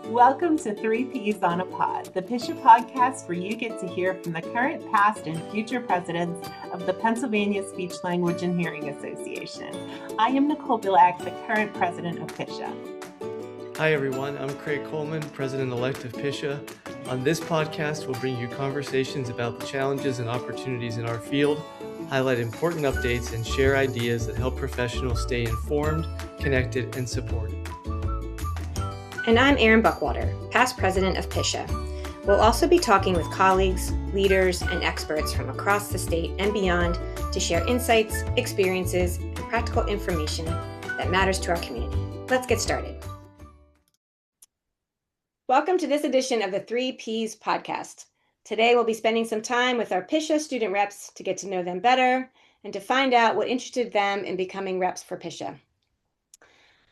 Welcome to Three Peas on a Pod, the PSHA podcast where you get to hear from the current, past, and future presidents of the Pennsylvania Speech, Language, and Hearing Association. I am Nicole Bilak, the current president of PSHA. Hi everyone, I'm Craig Coleman, president-elect of PSHA. On this podcast, we'll bring you conversations about the challenges and opportunities in our field, highlight important updates, and share ideas that help professionals stay informed, connected, and supported. And I'm Erin Buckwalter, past president of PSHA. We'll also be talking with colleagues, leaders, and experts from across the state and beyond to share insights, experiences, and practical information that matters to our community. Let's get started. Welcome to this edition of the Three Ps podcast. Today we'll be spending some time with our PSHA student reps to get to know them better and to find out what interested them in becoming reps for PSHA.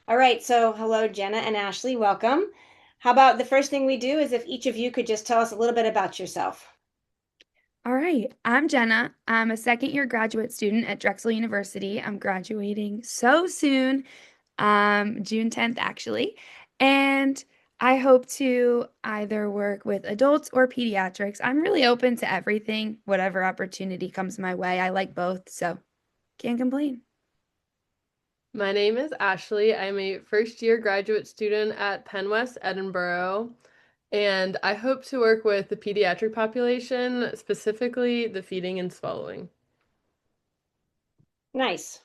All right, so hello, Jenna and Ashley, welcome. How about the first thing we do is if each of you could just tell us a little bit about yourself. All right, I'm Jenna. I'm a second-year graduate student at Drexel University. I'm graduating so soon, June 10th, actually. And I hope to either work with adults or pediatrics. I'm really open to everything, whatever opportunity comes my way. I like both, so can't complain. My name is Ashley. I'm a first-year graduate student at Penn West Edinburgh, and I hope to work with the pediatric population, specifically the feeding and swallowing. Nice.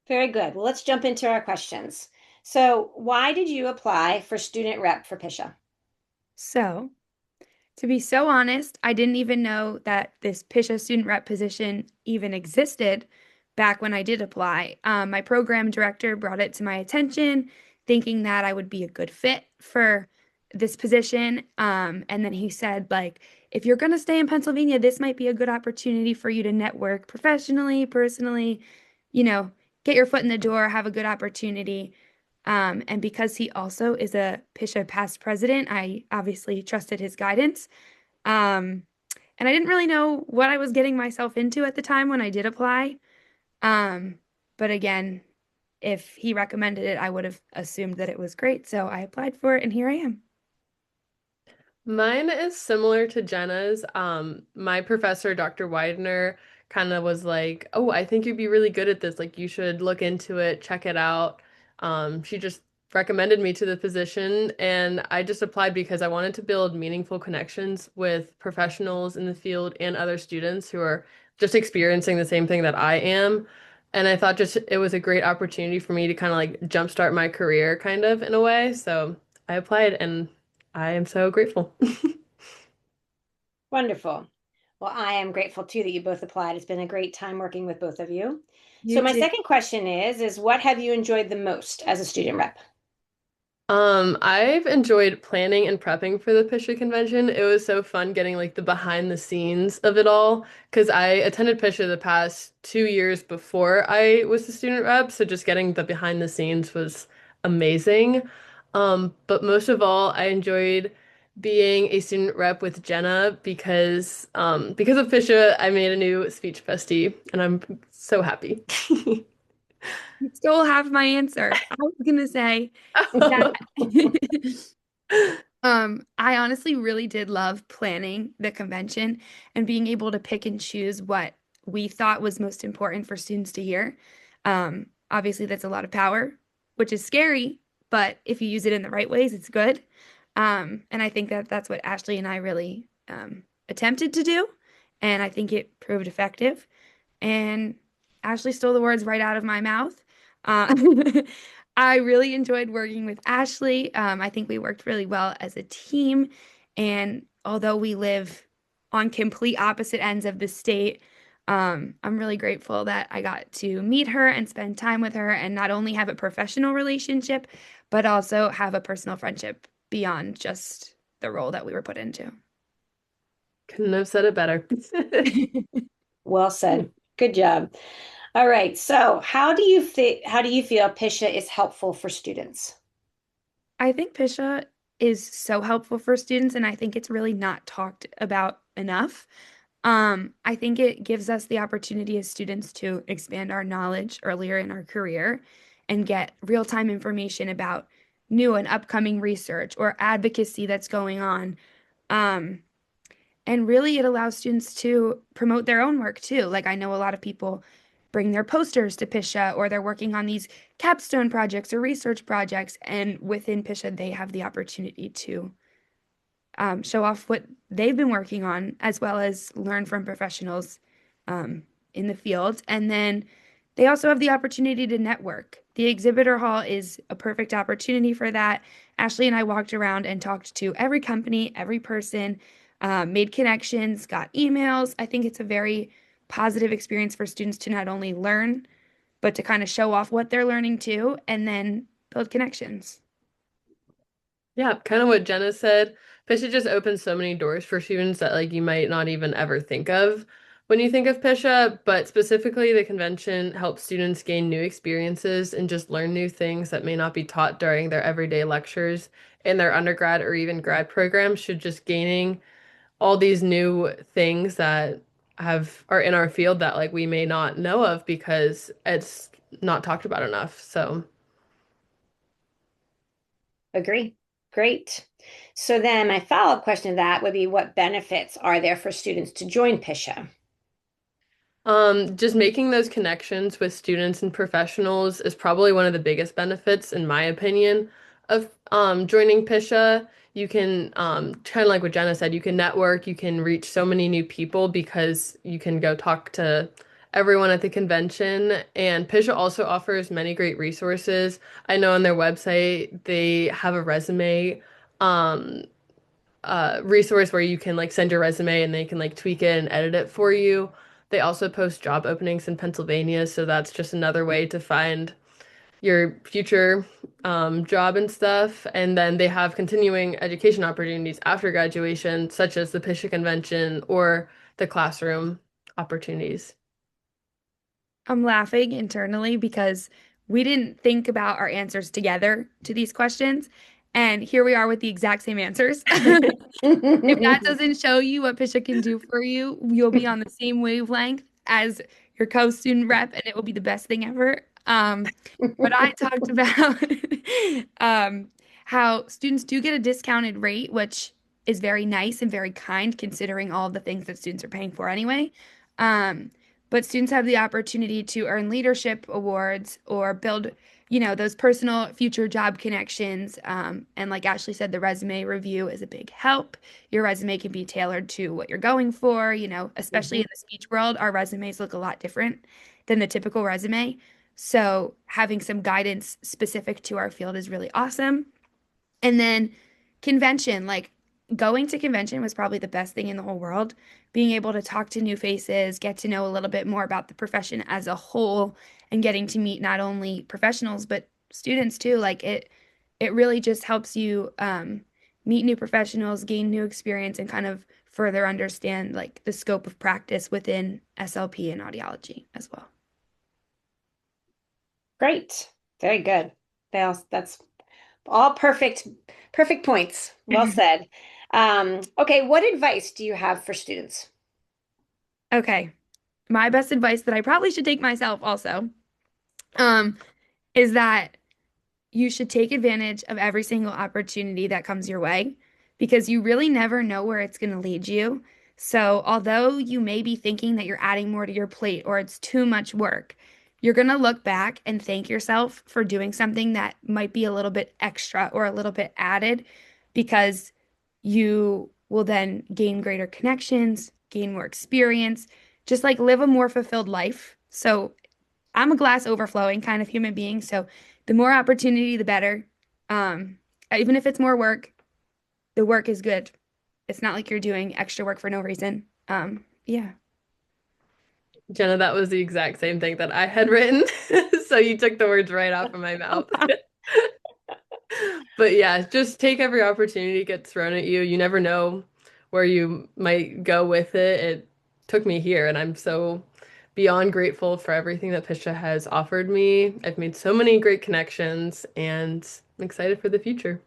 Very good. Well, let's jump into our questions. So why did you apply for student rep for PSHA? So, to be so honest, I didn't even know that this PSHA student rep position even existed back when I did apply. My program director brought it to my attention, thinking that I would be a good fit for this position. And then he said, if you're going to stay in Pennsylvania, this might be a good opportunity for you to network professionally, personally, get your foot in the door, have a good opportunity. And because he also is a PSHA past president, I obviously trusted his guidance. And I didn't really know what I was getting myself into at the time when I did apply. But again, if he recommended it, I would have assumed that it was great. So I applied for it and here I am. Mine is similar to Jenna's. My professor, Dr. Widener, kind of was like, oh, I think you'd be really good at this. You should look into it, check it out. She just recommended me to the position, and I just applied because I wanted to build meaningful connections with professionals in the field and other students who are just experiencing the same thing that I am. And I thought it was a great opportunity for me to kind of jumpstart my career kind of in a way. So I applied and I am so grateful. Wonderful. Well, I am grateful too that you both applied. It's been a great time working with both of you. You So my too. second question is what have you enjoyed the most as a student rep? I've enjoyed planning and prepping for the PSHA convention. It was so fun getting the behind the scenes of it all because I attended PSHA the past 2 years before I was a student rep, so just getting the behind the scenes was amazing. But most of all, I enjoyed being a student rep with Jenna because of PSHA, I made a new speech bestie, and I'm so happy. You still have my answer. I was gonna say that I honestly really did love planning the convention and being able to pick and choose what we thought was most important for students to hear. Obviously, that's a lot of power, which is scary, but if you use it in the right ways, it's good. And I think that that's what Ashley and I really attempted to do, and I think it proved effective. And Ashley stole the words right out of my mouth. I really enjoyed working with Ashley. I think we worked really well as a team. And although we live on complete opposite ends of the state, I'm really grateful that I got to meet her and spend time with her and not only have a professional relationship, but also have a personal friendship beyond just the role that we were put into. Couldn't have said it better. Well said. Good job. All right. So how do you feel PSHA is helpful for students? I think PSHA is so helpful for students, and I think it's really not talked about enough. I think it gives us the opportunity as students to expand our knowledge earlier in our career and get real-time information about new and upcoming research or advocacy that's going on. And really, it allows students to promote their own work too. Like, I know a lot of people bring their posters to PSHA, or they're working on these capstone projects or research projects. And within PSHA, they have the opportunity to show off what they've been working on, as well as learn from professionals in the field. And then they also have the opportunity to network. The exhibitor hall is a perfect opportunity for that. Ashley and I walked around and talked to every company, every person, made connections, got emails. I think it's a very positive experience for students to not only learn, but to kind of show off what they're learning too, and then build connections. Yeah, kind of what Jenna said. PSHA just opens so many doors for students that like you might not even ever think of when you think of PSHA, but specifically the convention helps students gain new experiences and just learn new things that may not be taught during their everyday lectures in their undergrad or even grad programs. Should just gaining all these new things that are in our field that like we may not know of because it's not talked about enough. So Agree. Great. So then my follow-up question to that would be, what benefits are there for students to join PSHA? Just making those connections with students and professionals is probably one of the biggest benefits, in my opinion, of joining PSHA. You can kind of like what Jenna said, you can network, you can reach so many new people because you can go talk to everyone at the convention. And PSHA also offers many great resources. I know on their website they have a resume um resource where you can like send your resume and they can like tweak it and edit it for you. They also post job openings in Pennsylvania, so that's just another way to find your future job and stuff. And then they have continuing education opportunities after graduation, such as the PSHA convention or the classroom opportunities. I'm laughing internally because we didn't think about our answers together to these questions. And here we are with the exact same answers. If that doesn't show you what PSHA can do for you, you'll be on the same wavelength as your co-student rep, and it will be the best thing ever. But I talked about um, how students do get a discounted rate, which is very nice and very kind considering all the things that students are paying for anyway. Um, but students have the opportunity to earn leadership awards or build, those personal future job connections. And like Ashley said, the resume review is a big help. Your resume can be tailored to what you're going for, especially in the speech world, our resumes look a lot different than the typical resume. So having some guidance specific to our field is really awesome. And then convention, like going to convention was probably the best thing in the whole world. Being able to talk to new faces, get to know a little bit more about the profession as a whole, and getting to meet not only professionals but students too. Like it really just helps you meet new professionals, gain new experience, and kind of further understand like the scope of practice within SLP and audiology as well. Great. Very good. That's all perfect points. Well said. Okay, what advice do you have for students? Okay. My best advice that I probably should take myself also is that you should take advantage of every single opportunity that comes your way because you really never know where it's going to lead you. So, although you may be thinking that you're adding more to your plate or it's too much work, you're going to look back and thank yourself for doing something that might be a little bit extra or a little bit added because you will then gain greater connections, gain more experience, just like live a more fulfilled life. So, I'm a glass overflowing kind of human being. So, the more opportunity, the better. Even if it's more work, the work is good. It's not like you're doing extra work for no reason. Yeah. Jenna, that was the exact same thing that I had written. So you took the words right off of my mouth. But yeah, just take every opportunity gets thrown at you. You never know where you might go with it. It took me here, and I'm so beyond grateful for everything that PSHA has offered me. I've made so many great connections, and I'm excited for the future.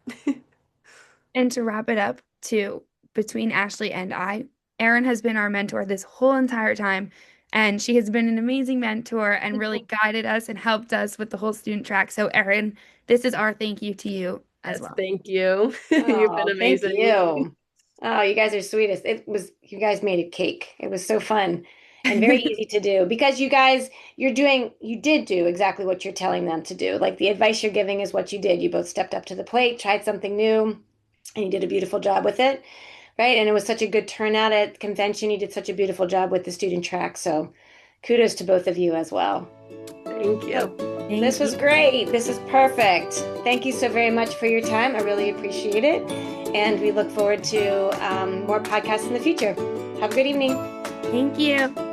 And to wrap it up, too, between Ashley and I, Erin has been our mentor this whole entire time. And she has been an amazing mentor and really guided us and helped us with the whole student track. So, Erin, this is our thank you to you. as Yes, well. thank you. You've been amazing. Thank you. Oh, you guys are sweetest. You guys made a cake. It was so fun and very easy to do because you did do exactly what you're telling them to do. Like the advice you're giving is what you did. You both stepped up to the plate, tried something new, and you did a beautiful job with it. Right. And it was such a good turnout at convention. You did such a beautiful job with the student track. So kudos to both of you as well. Thank you. This was great. This is perfect. Thank you so very much for your time. I really appreciate it. And we look forward to more podcasts in the future. Have a good evening. Thank you.